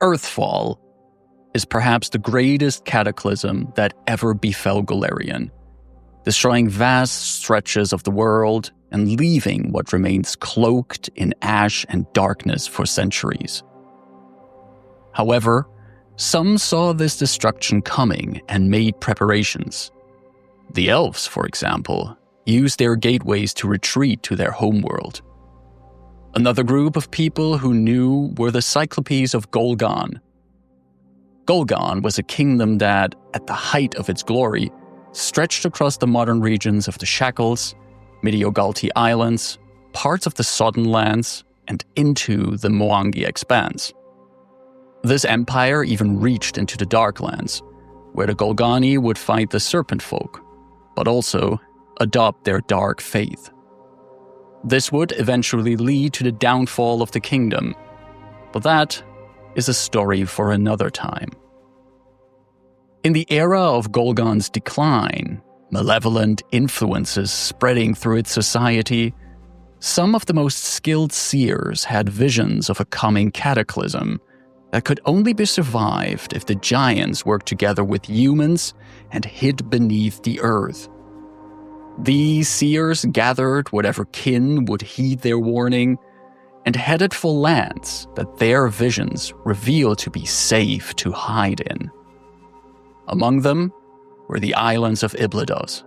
Earthfall is perhaps the greatest cataclysm that ever befell Golarion, destroying vast stretches of the world and leaving what remains cloaked in ash and darkness for centuries. However, some saw this destruction coming and made preparations. The elves, for example, used their gateways to retreat to their homeworld. Another group of people who knew were the cyclopes of Ghol-Gan. Ghol-Gan was a kingdom that, at the height of its glory, stretched across the modern regions of the Shackles, Mediogalti Islands, parts of the Sodden Lands, and into the Moangi Expanse. This empire even reached into the Darklands, where the Golgani would fight the Serpent Folk, but also adopt their dark faith. This would eventually lead to the downfall of the kingdom, but that is a story for another time. In the era of Ghol-Gan's decline, malevolent influences spreading through its society, some of the most skilled seers had visions of a coming cataclysm that could only be survived if the giants worked together with humans and hid beneath the earth. These seers gathered whatever kin would heed their warning and headed for lands that their visions revealed to be safe to hide in. Among them were the islands of Iblydos.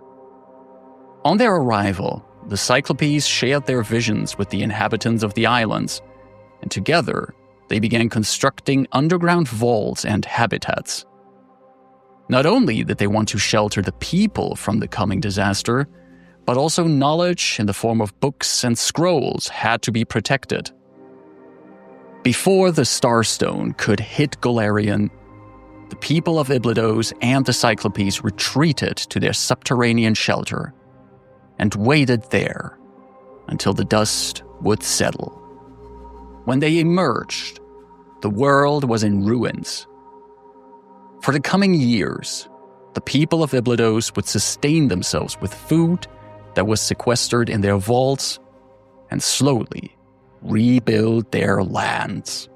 On their arrival, the Cyclopes shared their visions with the inhabitants of the islands, and together they began constructing underground vaults and habitats. Not only did they want to shelter the people from the coming disaster, but also knowledge in the form of books and scrolls had to be protected. Before the Starstone could hit Golarion, the people of Iblydos and the Cyclopes retreated to their subterranean shelter and waited there until the dust would settle. When they emerged, the world was in ruins. For the coming years, the people of Iblydos would sustain themselves with food that was sequestered in their vaults and slowly rebuild their lands.